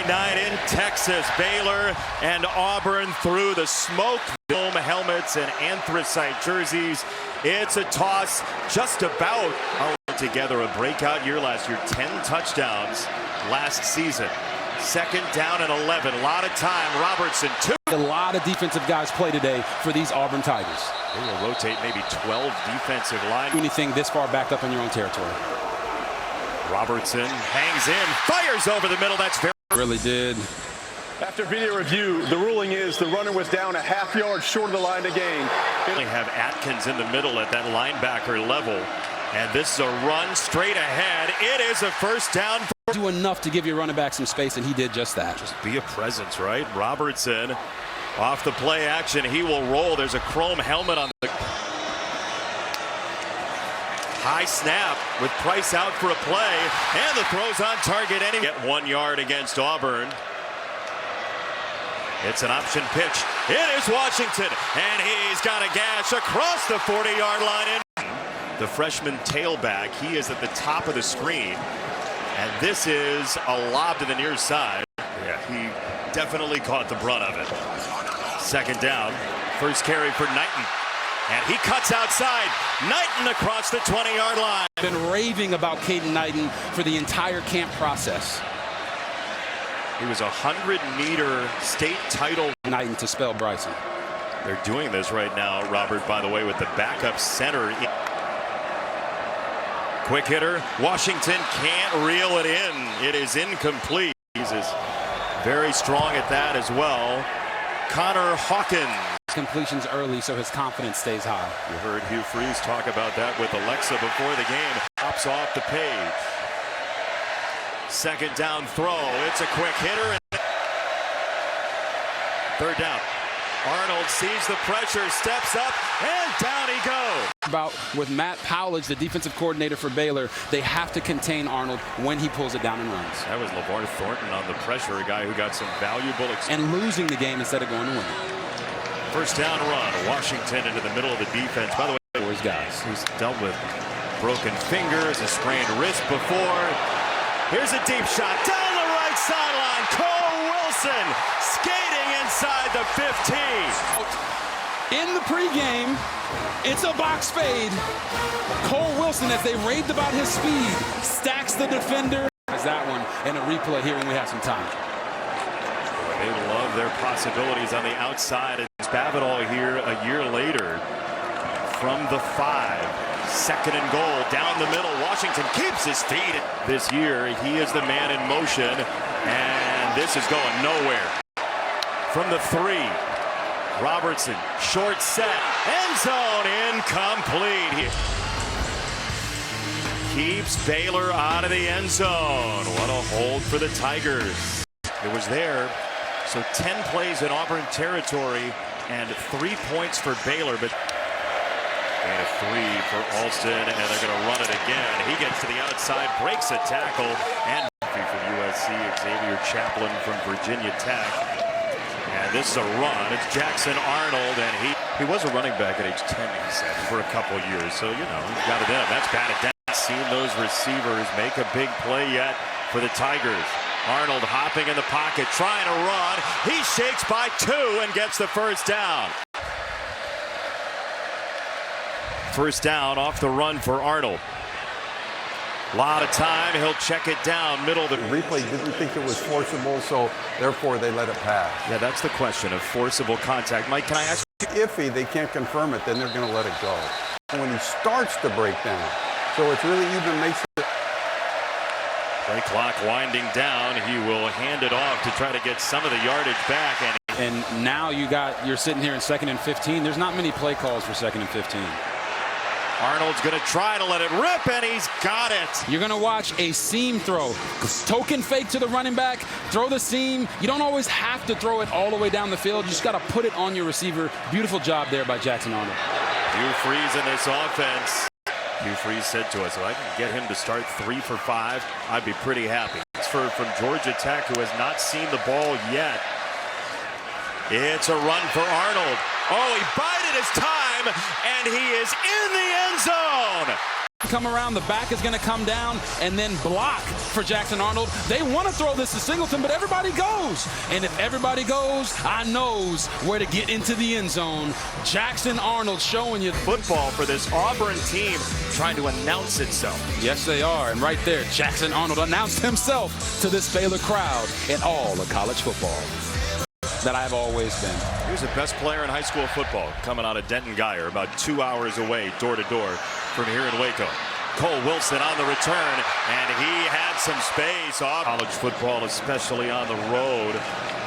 night in Texas. Baylor and Auburn through the smoke dome helmets and anthracite jerseys. It's a toss just about together. A breakout year last year, 10 touchdowns last season. Second down and 11. A lot of time. Robertson, 2. A lot of defensive guys play today for these Auburn Tigers. They will rotate maybe 12 defensive line. Anything this far back up in your own territory. Robertson hangs in, fires over the middle. That's very. Really did. After video review, the ruling is the runner was down a half yard short of the line to gain. They have Atkins in the middle at that linebacker level. And this is a run straight ahead. It is a first down. Do enough to give your running back some space, and he did just that. Just be a presence, right? Robertson off the play action. He will roll. There's a chrome helmet on the high snap with Price out for a play. And the throw's on target. And he get 1 yard against Auburn. It's an option pitch. It is Washington. And he's got a gash across the 40-yard line. The freshman tailback, he is at the top of the screen. And this is a lob to the near side. Yeah, he definitely caught the brunt of it. Second down, first carry for Knighton. And he cuts outside. Knighton across the 20-yard line. Been raving about Caden Knighton for the entire camp process. He was a 100-meter state title. Knighton to spell Bryson. They're doing this right now, Robert, by the way, with the backup center. Quick hitter. Washington can't reel it in. It is incomplete. He's very strong at that as well. Connor Hawkins. Completions early so his confidence stays high. You heard Hugh Freeze talk about that with Alexa before the game. Pops off the page. Second down throw. It's a quick hitter. Third down. Arnold sees the pressure, steps up, and down he goes. About with Matt Powledge, the defensive coordinator for Baylor, they have to contain Arnold when he pulls it down and runs. That was LeVar Thornton on the pressure, a guy who got some valuable experience. And losing the game instead of going to win it. First down run, Washington into the middle of the defense. By the way, for his guys, he's dealt with broken fingers, a sprained wrist before. Here's a deep shot down the right sideline. Cole Wilson skating inside the 15. In the pregame, it's a box fade. Cole Wilson, as they raved about his speed, stacks the defender. As that one, and a replay here when we have some time. They love their possibilities on the outside. It's Bavidal here a year later from the 5. Second and goal down the middle. Washington keeps his feet. This year, he is the man in motion, and this is going nowhere. From the 3, Robertson, short set, end zone, incomplete. Keeps Baylor out of the end zone. What a hold for the Tigers. It was there. So 10 plays in Auburn territory and 3 points for Baylor, but and a 3 for Alston, and they're going to run it again. He gets to the outside, breaks a tackle, and from USC, Xavier Chaplin from Virginia Tech. And this is a run. It's Jackson Arnold, and he was a running back at age 10, he said, for a couple years. So, you know, he's got it in him. That's batted down. Seen those receivers make a big play yet for the Tigers. Arnold hopping in the pocket, trying to run. He shakes by 2 and gets the first down. First down off the run for Arnold. A lot of time. He'll check it down middle of the replay. Didn't think it was forcible, so therefore they let it pass. Yeah, that's the question of forcible contact. Mike, can I ask you? Iffy, they can't confirm it, then they're going to let it go. When he starts to break down, so it's really even makes it. Play clock winding down. He will hand it off to try to get some of the yardage back. And now you're sitting here in 2nd and 15. There's not many play calls for 2nd and 15. Arnold's going to try to let it rip, and he's got it. You're going to watch a seam throw. Token fake to the running back, throw the seam. You don't always have to throw it all the way down the field. You just got to put it on your receiver. Beautiful job there by Jackson Arnold. Hugh Freeze in this offense. Hugh Freeze said to us, if I can get him to start 3 for 5, I'd be pretty happy. It's from Georgia Tech, who has not seen the ball yet. It's a run for Arnold. Oh, he bided his time, and he is in the end zone. come around, the back is going to come down and then block for Jackson Arnold. They want to throw this to Singleton, but everybody goes. And if everybody goes, I knows where to get into the end zone. Jackson Arnold showing you Football for this Auburn team trying to announce itself. Yes, they are. And right there, Jackson Arnold announced himself to this Baylor crowd in all of college football that I've always been. He was the best player in high school football, coming out of Denton Guyer, about 2 hours away, door to door from here in Waco. Cole Wilson on the return, and he had some space off college football, especially on the road.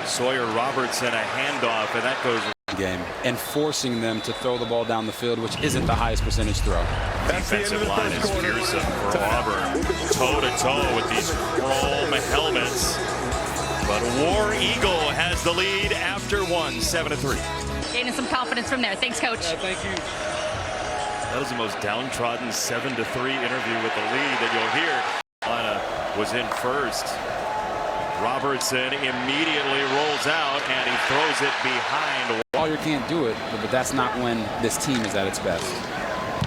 Sawyer Robertson, a handoff, and that goes game and forcing them to throw the ball down the field, which isn't the highest percentage throw. Defensive line is fearsome for Auburn, toe-to-toe with these chrome helmets. But War Eagle has the lead after one, 7-3. Gaining some confidence from there. Thanks, Coach. Thank you. That was the most downtrodden 7-3 interview with the lead that you'll hear. Carolina was in first. Robertson immediately rolls out and he throws it behind. Lawyer can't do it, but that's not when this team is at its best.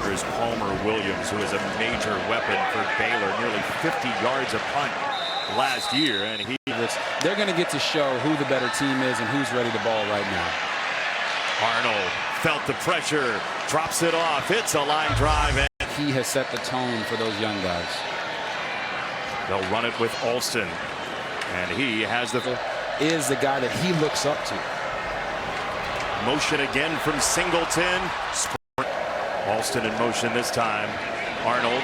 There's Palmer Williams, who is a major weapon for Baylor, nearly 50 yards a punt last year, and they're going to get to show who the better team is and who's ready to ball right now. Arnold felt the pressure, drops it off. It's a line drive, and he has set the tone for those young guys. They'll run it with Alston, and he has the guy that he looks up to. Motion again from Singleton. Alston in motion this time. Arnold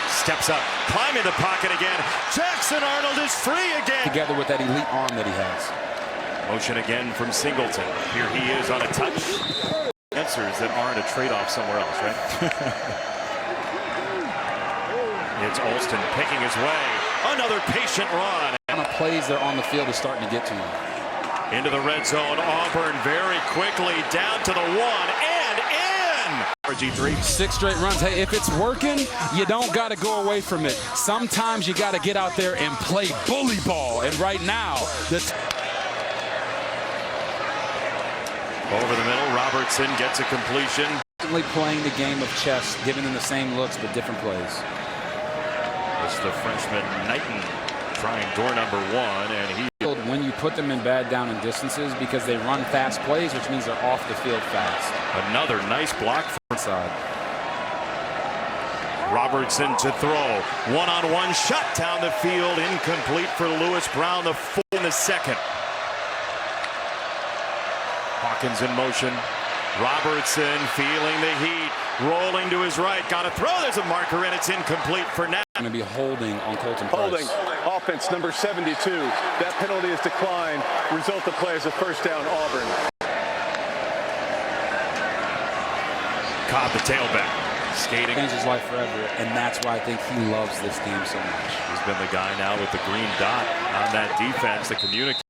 steps up, climbing the pocket again. Jackson Arnold is free again. Together with that elite arm that he has. Motion again from Singleton. Here he is on a touch. Answers that aren't a trade-off somewhere else, right? It's Alston picking his way. Another patient run. And the plays that are on the field is starting to get to him. Into the red zone. Auburn very quickly down to the one and in. RG3. 6 straight runs. Hey, if it's working, you don't got to go away from it. Sometimes you got to get out there and play bully ball. And right now, over the middle, Robertson gets a completion. Playing the game of chess, giving them the same looks but different plays. It's the freshman Knighton trying door number 1, and he. When you put them in bad down and distances because they run fast plays, which means they're off the field fast. Another nice block from inside. Robertson to throw. One-on-one shot down the field, incomplete for Lewis Brown, the 4 in the second. Hawkins in motion. Robertson feeling the heat, rolling to his right, got to throw. There's a marker and it's incomplete for now. Going to be holding on Colton Price. Holding. Offense number 72. That penalty is declined. Result of play is a first down, Auburn. Cobb, the tailback, skating. Changed his life forever, and that's why I think he loves this game so much. He's been the guy now with the green dot on that defense to communicate.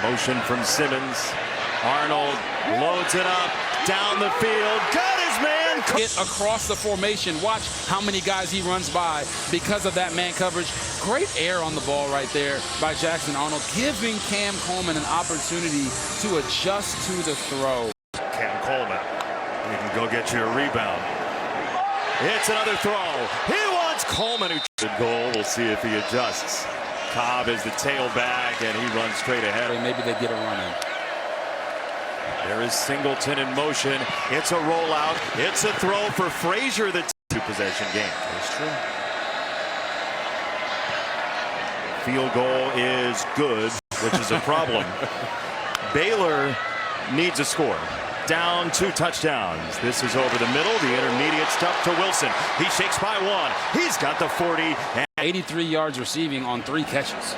Motion from Simmons. Arnold loads it up, down the field, got his man. Get across the formation. Watch how many guys he runs by because of that man coverage. Great air on the ball right there by Jackson Arnold, giving Cam Coleman an opportunity to adjust to the throw. Cam Coleman, you can go get you a rebound. It's another throw. He wants Coleman, who the goal. We'll see if he adjusts. Cobb is the tailback, and he runs straight ahead. Maybe they get a run in. There is Singleton in motion. It's a rollout. It's a throw for Frazier, the two-possession game. That's true. Field goal is good, which is a problem. Baylor needs a score. Down 2 touchdowns. This is over the middle. The intermediate stuff to Wilson. He shakes by 1. He's got the 40. And 83 yards receiving on 3 catches.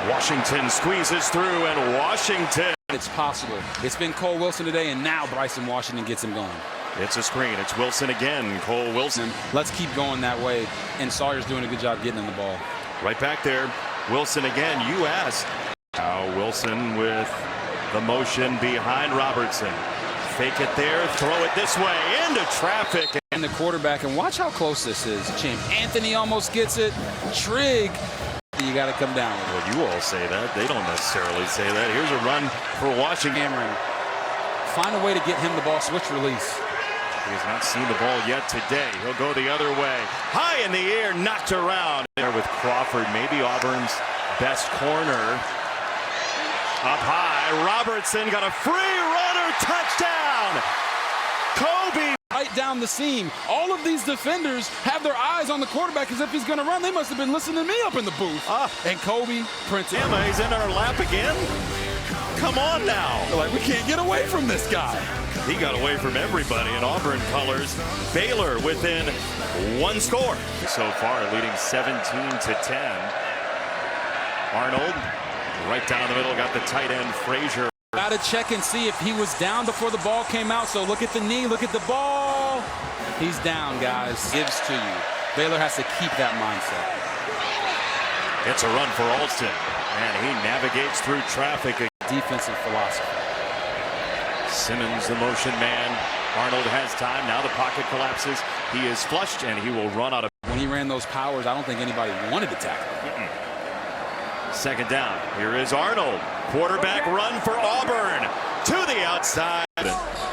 Washington squeezes through, and Washington. It's possible. It's been Cole Wilson today, and now Bryson Washington gets him going. It's a screen. It's Wilson again. Cole Wilson. Let's keep going that way, and Sawyer's doing a good job getting in the ball. Right back there. Wilson again. You asked. Now Wilson with the motion behind Robertson. Fake it there. Throw it this way. Into traffic. And the quarterback, and watch how close this is. Champ Anthony almost gets it. Trigg. You got to come down. Well, you all say that. They don't necessarily say that. Here's a run for Washington. Find a way to get him the ball. Switch release. He has not seen the ball yet today. He'll go the other way. High in the air, knocked around. There with Crawford, maybe Auburn's best corner. Up high, Robertson got a free runner, touchdown! Kobe! Right down the seam. All of these defenders have their eyes on the quarterback as if he's going to run. They must have been listening to me up in the booth. And Kobe prints it. Emma, he's in our lap again? Come on now. They're like, we can't get away from this guy. He got away from everybody in Auburn colors. Baylor within one score. So far, leading 17-10. Arnold, right down the middle, got the tight end, Frazier. Got to check and see if he was down before the ball came out. So look at the knee, look at the ball. He's down, guys. Gives to you. Baylor has to keep that mindset. It's a run for Alston, and he navigates through traffic. Defensive philosophy. Simmons, the motion man. Arnold has time. Now the pocket collapses. He is flushed, and he will run out of. When he ran those powers, I don't think anybody wanted to tackle him. Second down. Here is Arnold. Quarterback run for Auburn. To the outside.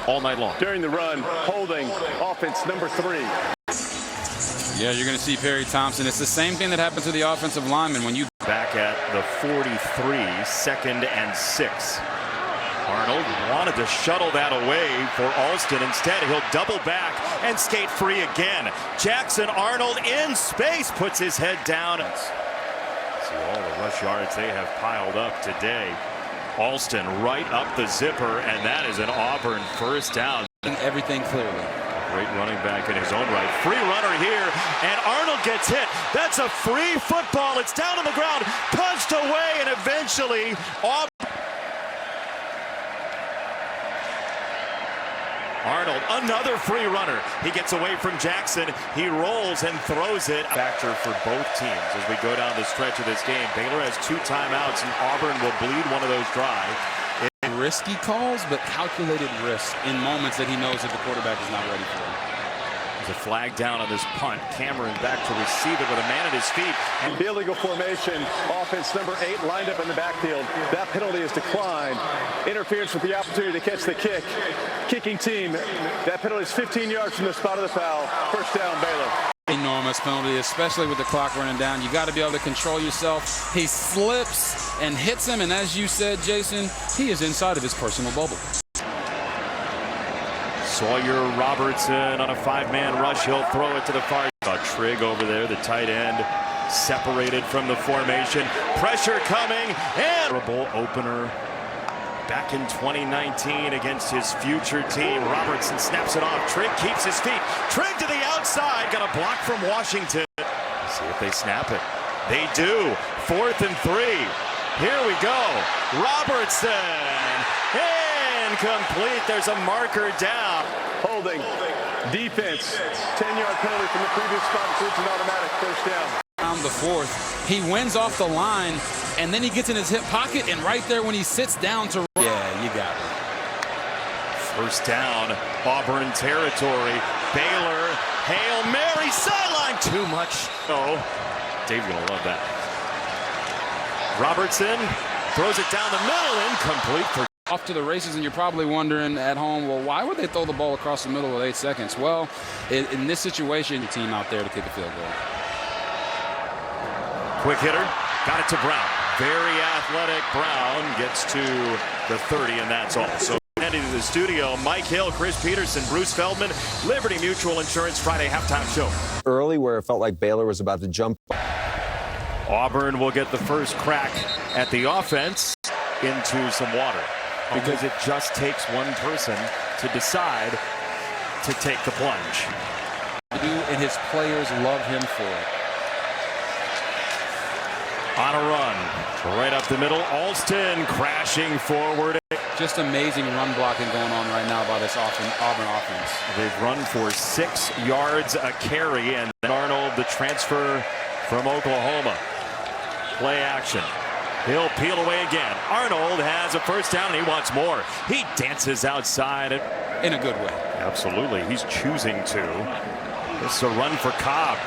All night long. During the run, holding, offense number 3. Yeah, you're going to see Perry Thompson. It's the same thing that happened to the offensive lineman when you. Back at the 43, 2nd and 6. Arnold wanted to shuttle that away for Alston. Instead, he'll double back and skate free again. Jackson Arnold in space puts his head down. See all the rush yards they have piled up today. Alston right up the zipper, and that is an Auburn first down. Everything clearly. Great running back in his own right. Free runner here, and Arnold gets hit. That's a free football. It's down on the ground, punched away, and eventually Auburn. Arnold, another free runner. He gets away from Jackson. He rolls and throws it. Factor for both teams as we go down the stretch of this game. Baylor has 2 timeouts, and Auburn will bleed one of those dry. Risky calls, but calculated risk in moments that he knows that the quarterback is not ready for. There's a flag down on this punt. Cameron back to receive it with a man at his feet. And the illegal formation, offense number 8 lined up in the backfield. That penalty is declined. Interference with the opportunity to catch the kick. Kicking team, that penalty is 15 yards from the spot of the foul. First down, Baylor. Enormous penalty, especially with the clock running down. You got to be able to control yourself. He slips and hits him, and as you said, Jason, he is inside of his personal bubble. Sawyer Robertson on a 5-man rush. He'll throw it to the far. Trigg over there, the tight end, separated from the formation. Pressure coming, and opener back in 2019 against his future team. Robertson snaps it off. Trigg keeps his feet. Trigg to the outside. Got a block from Washington. See if they snap it. They do. 4th and 3. Here we go. Robertson. Incomplete. There's a marker down. Holding. Defense. 10-yard penalty from the previous spot. Includes an automatic first down. Around the 4th. He wins off the line, and then he gets in his hip pocket, and right there when he sits down to. Yeah, you got it. First down, Auburn territory. Baylor, Hail Mary, sideline. Too much. Oh, Dave's going to love that. Robertson throws it down the middle, incomplete for. Off to the races, and you're probably wondering at home, well, why would they throw the ball across the middle with 8 seconds? Well, in this situation, the team out there to kick a field goal. Quick hitter, got it to Brown. Very athletic. Brown gets to the 30, and that's all. So heading to the studio, Mike Hill, Chris Peterson, Bruce Feldman, Liberty Mutual Insurance Friday halftime show. Early where it felt like Baylor was about to jump. Auburn will get the first crack at the offense into some water because it just takes one person to decide to take the plunge. And his players love him for it. On a run, right up the middle, Alston crashing forward. Just amazing run blocking going on right now by this Auburn offense. They've run for 6 yards a carry, and then Arnold, the transfer from Oklahoma. Play action. He'll peel away again. Arnold has a first down, and he wants more. He dances outside. In a good way. Absolutely. He's choosing to. This is a run for Cobb.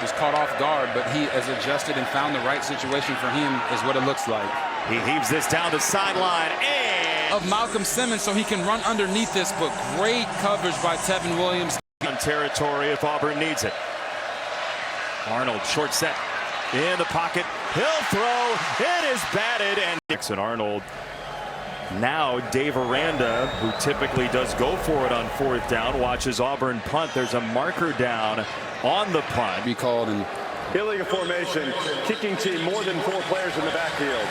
He's caught off guard, but he has adjusted and found the right situation for him is what it looks like. He heaves this down the sideline, and of Malcolm Simmons so he can run underneath this, but great coverage by Tevin Williams. On territory if Auburn needs it. Arnold, short set, in the pocket. He'll throw. It is batted, and Dixon Arnold. Now Dave Aranda, who typically does go for it on 4th down, watches Auburn punt. There's a marker down on the punt. Be called and illegal formation, kicking team, more than 4 players in the backfield.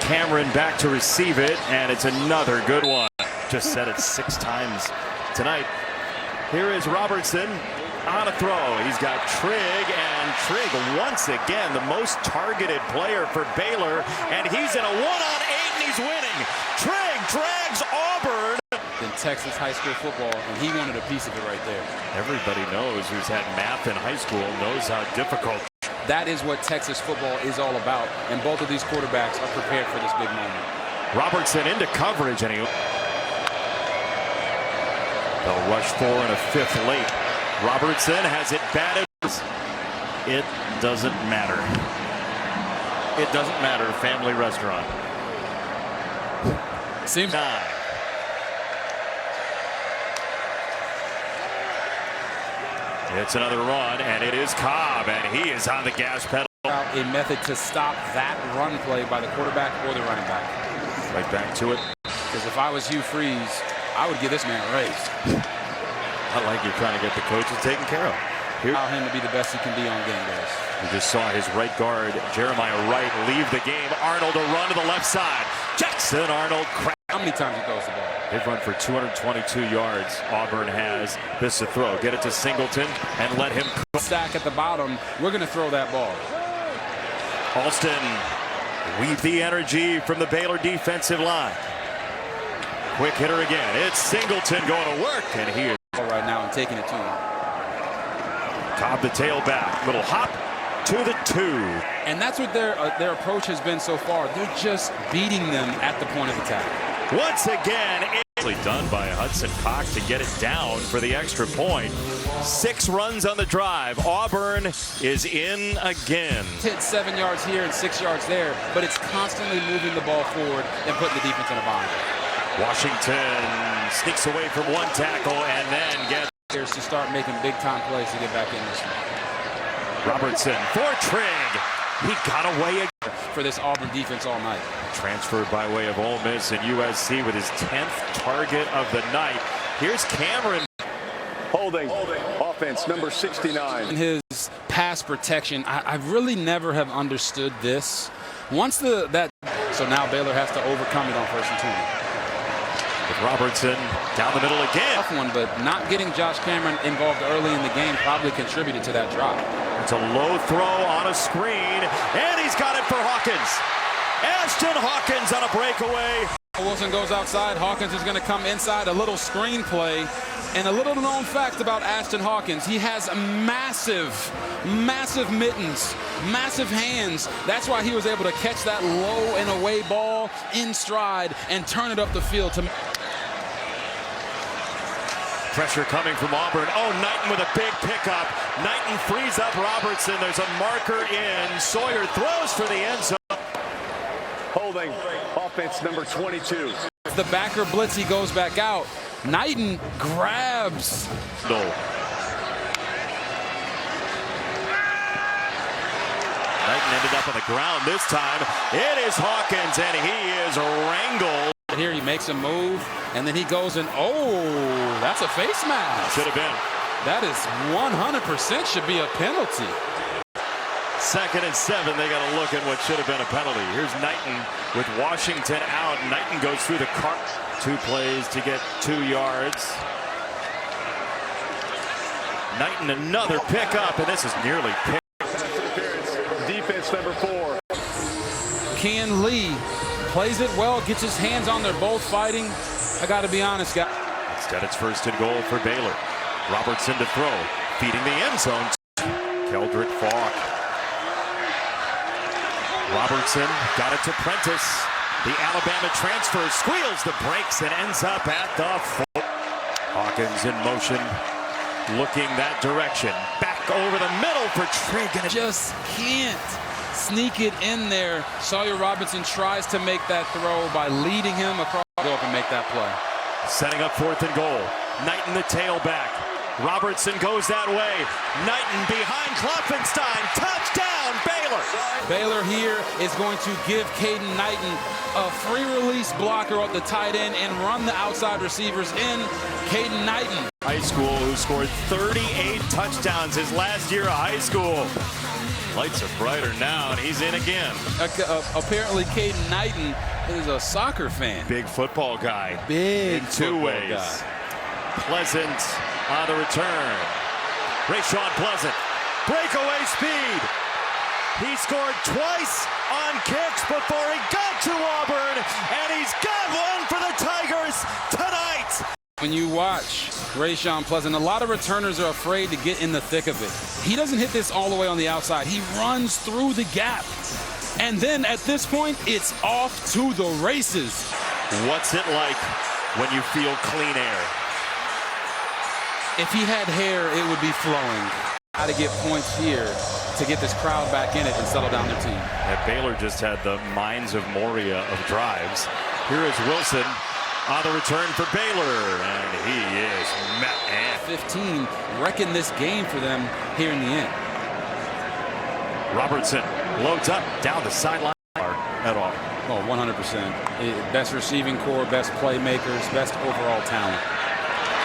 Cameron back to receive it, and it's another good one. Just said it 6 times tonight. Here is Robertson on a throw. He's got Trigg, and Trigg once again the most targeted player for Baylor, and he's in a 1-on-8 and he's winning. Trigg drags Auburn. in Texas high school football, and he wanted a piece of it right there. Everybody knows who's had math in high school knows how difficult. That is what Texas football is all about, and both of these quarterbacks are prepared for this big moment. Robertson into coverage, and they'll rush 4 and a 5th late. Robertson has it batted. It doesn't matter. It doesn't matter. Family restaurant. Seems 9. It's another run, and it is Cobb, and he is on the gas pedal. a method to stop that run play by the quarterback or the running back. Right back to it. Because if I was Hugh Freeze, I would give this man a raise. I like you trying to get the coaches taken care of. Here, Allow him to be the best he can be on game days. we just saw his right guard, Jeremiah Wright, leave the game. Arnold a run to the left side. Jackson Arnold. How many times he throws the ball? They've run for 222 yards. Auburn has this to throw. Get it to Singleton and let him Stack at the bottom. We're going to throw that ball. Alston weave the energy from the Baylor defensive line. Quick hitter again. It's Singleton going to work, and he is Right now and taking it to him. Cobb the tailback. Little hop to the 2. And that's what their approach has been so far. They're just beating them at the point of attack. Once again, it's done by Hudson Cox to get it down for the extra point. 6 runs on the drive. Auburn is in again. Hit 7 yards here and 6 yards there, but it's constantly moving the ball forward and putting the defense in a bind. Washington sneaks away from one tackle and then gets To start making big-time plays to get back in this one. Robertson for Trigg. He got away again. For this Auburn defense all night. Transferred by way of Ole Miss and USC with his 10th target of the night. Here's Cameron. Holding. Offense number 69. In his pass protection, I really never have understood this. Once so now Baylor has to overcome it on 1st and 20. With Robertson down the middle again. Tough one, but not getting Josh Cameron involved early in the game probably contributed to that drop. It's a low throw on a screen, and he's got it for Hawkins. Ashton Hawkins on a breakaway. Wilson goes outside. Hawkins is going to come inside. A little screen play. And a little known fact about Ashton Hawkins, he has massive mittens, massive hands. That's why he was able to catch that low and away ball in stride and turn it up the field. Pressure coming from Auburn. Oh, Knighton with a big pickup. Knighton frees up Robertson. There's a marker in. Sawyer throws for the end zone. Holding. Offense number 22. The backer blitz, he goes back out. Knighton grabs. No. Knighton ended up on the ground this time. It is Hawkins, and he is wrangled. Here he makes a move, and then he goes and, oh, that's a face mask. Should have been. That is 100% should be a penalty. 2nd and 7. They got to look at what should have been a penalty. Here's Knighton with Washington out. Knighton goes through the cart. 2 plays to get 2 yards. Knighton another pickup, and this is nearly picked. Defense number 4. Ken Lee plays it well, gets his hands on. They're both fighting. I got to be honest, guys. Instead, it's 1st and goal for Baylor. Robertson to throw, feeding the end zone. Keldrick Falk. Robertson got it to Prentice. The Alabama transfer squeals the brakes and ends up at the 4. Hawkins in motion, looking that direction. Back over the middle for Trigg. Just can't sneak it in there. Sawyer Robertson tries to make that throw by leading him across. Go up and make that play. Setting up 4th and goal. Knighton the tailback. Robertson goes that way. Knighton behind Klopfenstein. Touchdown, Baylor. Baylor here is going to give Caden Knighton a free release blocker at the tight end and run the outside receivers in. Caden Knighton. High school who scored 38 touchdowns his last year of high school. Lights are brighter now, and he's in again. Apparently, Caden Knighton is a soccer fan. Big football guy. Big in two ways. Guy. Pleasant on the return. Rayshawn Pleasant. Breakaway speed. He scored twice on kicks before he got to Auburn, and he's got one for the Tigers tonight. When you watch Rayshawn Pleasant, a lot of returners are afraid to get in the thick of it. He doesn't hit this all the way on the outside. He runs through the gap. And then at this point, it's off to the races. What's it like when you feel clean air? If he had hair, it would be flowing. How to get points here to get this crowd back in it and settle down their team. Yeah, Baylor just had the Mines of Moria of drives. Here is Wilson on the return for Baylor, and he is met. 15 wrecking this game for them here in the end. Robertson loads up down the sideline at all. Oh, 100%. Best receiving core, best playmakers, best overall talent.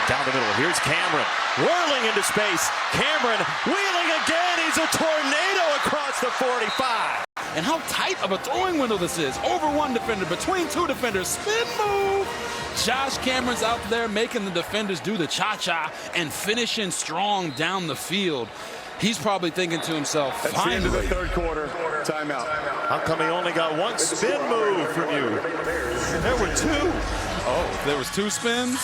Down the middle, here's Cameron, whirling into space. Cameron wheeling again. He's a tornado across the 45. And how tight of a throwing window this is. Over one defender, between two defenders, spin move. Josh Cameron's out there making the defenders do the cha-cha and finishing strong down the field. He's probably thinking to himself, that's finally. the end of the 3rd quarter. Timeout. How come he only got one spin move from you? There were 2. Oh, there was 2 spins?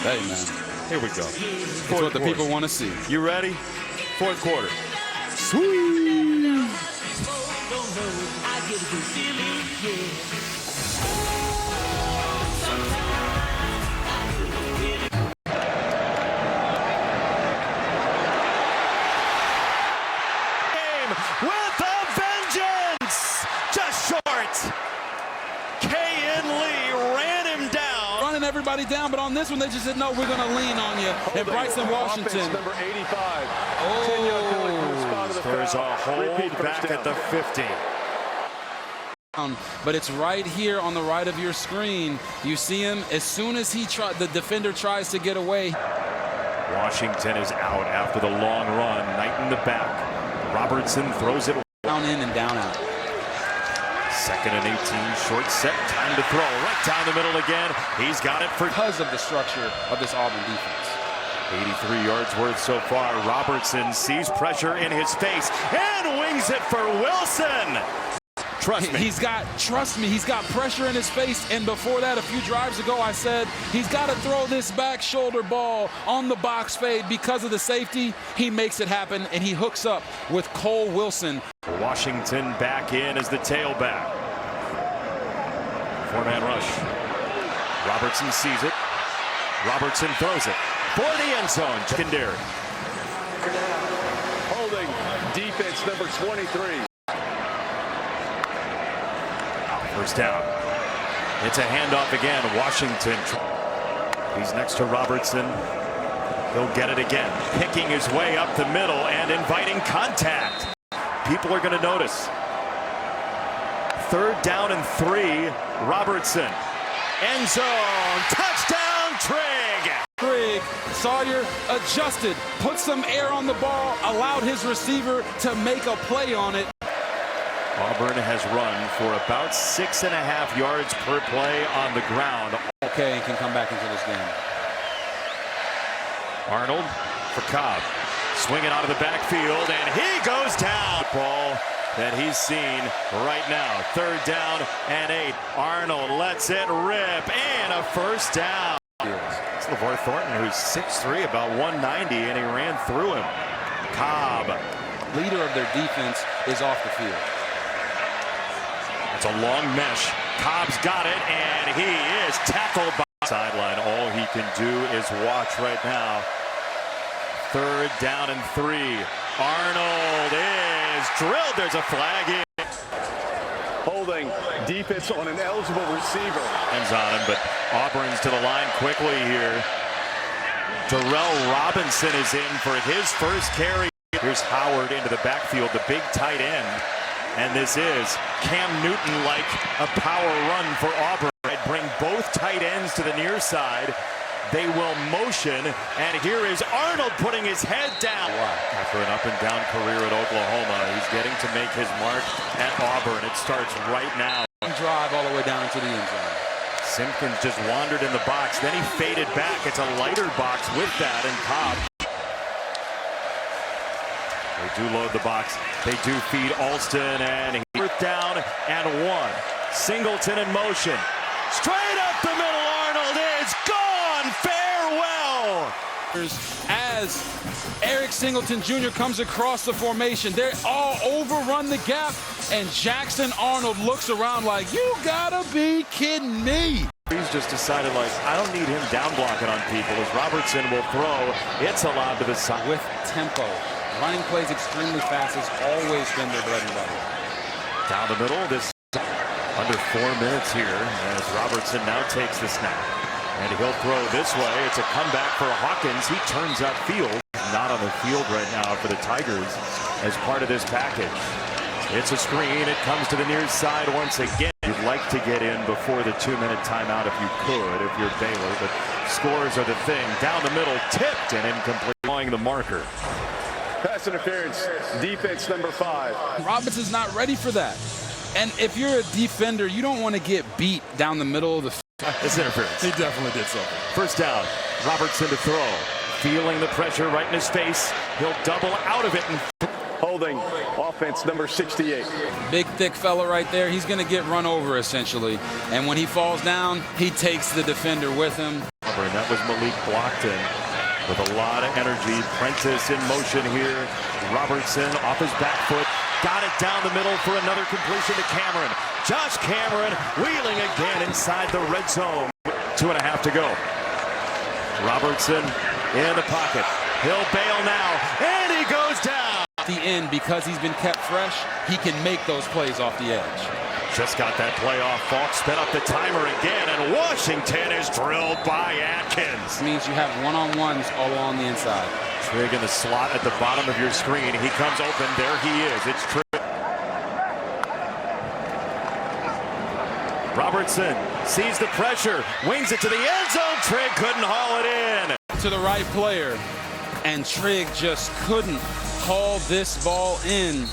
Hey, man. Here we go. That's what the people want to see. You ready? 4th quarter. Sweet. With a vengeance! Just short. K.N. Lee ran him down. Running everybody down, but on this one, they just said, no, we're going to lean on you. And Bryson Washington. Number 85. Oh, there's a hold back at the 50. But it's right here on the right of your screen. You see him as soon as the defender tries to get away. Washington is out after the long run. Knighton the back. Robertson throws it down in and down out. 2nd and 18, short set, time to throw. Right down the middle again. He's got it for because of the structure of this Auburn defense. 83 yards worth so far. Robertson sees pressure in his face and wings it for Wilson. Trust me. He's got pressure in his face. And before that, a few drives ago, I said he's got to throw this back shoulder ball on the box fade because of the safety. He makes it happen, and he hooks up with Cole Wilson. Washington back in as the tailback. 4-man rush. Robertson sees it. Robertson throws it for the end zone. Secondary. Holding defense number 23. First down. It's a handoff again. Washington. He's next to Robertson. He'll get it again. Picking his way up the middle and inviting contact. People are going to notice. 3rd down and 3. Robertson. End zone. Touchdown, Trigg. Sawyer adjusted, put some air on the ball, allowed his receiver to make a play on it. Auburn has run for about 6.5 yards per play on the ground. Okay, and can come back into this game. Arnold for Cobb. Swinging out of the backfield, and he goes down. Ball that he's seen right now. 3rd down and 8. Arnold lets it rip, and a first down. It's LeVar Thornton, who's 6'3", about 190, and he ran through him. Cobb. Leader of their defense is off the field. It's a long mesh. Cobb's got it, and he is tackled by the sideline. All he can do is watch right now. 3rd down and 3. Arnold is drilled. There's a flag in. Holding defense on an eligible receiver. Ends on him, but Auburn's to the line quickly here. Darrell Robinson is in for his first carry. Here's Howard into the backfield, the big tight end. And this is Cam Newton like a power run for Auburn. I'd bring both tight ends to the near side. They will motion, and here is Arnold putting his head down. After an up-and-down career at Oklahoma, he's getting to make his mark at Auburn. It starts right now. Drive all the way down to the end zone. Simpkins just wandered in the box, then he faded back. It's a lighter box with that, and Cobb. They do load the box. They do feed Alston, and he's fourth down and 1. Singleton in motion. Straight up the middle, Arnold is gone. Farewell. As Eric Singleton Jr. comes across the formation, they all overrun the gap, and Jackson Arnold looks around like, you gotta be kidding me. He's just decided, like, I don't need him down blocking on people. As Robertson will throw, it's allowed to the side. With tempo, running plays extremely fast has always been their bread and butter. Down the middle, this under 4 minutes here as Robertson now takes the snap. And he'll throw this way. It's a comeback for Hawkins. He turns upfield. Not on the field right now for the Tigers as part of this package. It's a screen. It comes to the near side once again. You'd like to get in before the 2-minute timeout if you could, if you're Baylor. But scores are the thing. Down the middle, tipped and incomplete. Drawing the marker. Pass interference, defense number 5. Robinson's not ready for that. And if you're a defender, you don't want to get beat down the middle of the field. It's interference. He definitely did something. First down, Robertson to throw. Feeling the pressure right in his face. He'll double out of it. And Holding offense number 68. Big, thick fella right there. He's going to get run over, essentially. And when he falls down, he takes the defender with him. That was Malik Blockton with a lot of energy. Prentice in motion here. Robertson off his back foot. Got it down the middle for another completion to Cameron. Josh Cameron wheeling again inside the red zone. 2.5 to go. Robertson in the pocket. He'll bail now, and he goes down. At the end, because he's been kept fresh, he can make those plays off the edge. Just got that play off. Falk sped up the timer again, and Washington is drilled by Atkins. It means you have one-on-ones all along the inside. Trigg in the slot at the bottom of your screen. He comes open. There he is. It's Trigg. Robertson sees the pressure, wings it to the end zone. Trigg couldn't haul it in. To the right player, and Trigg just couldn't haul this ball in.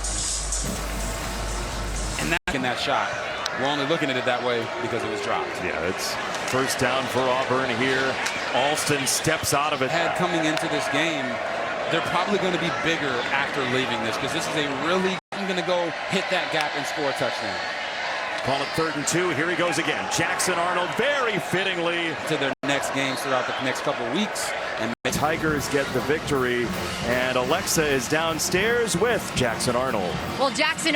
And in that shot. We're only looking at it that way because it was dropped. Yeah, it's first down for Auburn here. Alston steps out of it. Coming into this game, they're probably going to be bigger after leaving this because this is a really, I'm going to go hit that gap and score a touchdown. Call it 3rd and 2. Here he goes again. Jackson Arnold very fittingly to their next games throughout the next couple weeks. And the Tigers get the victory, and Alexa is downstairs with Jackson Arnold. Well, Jackson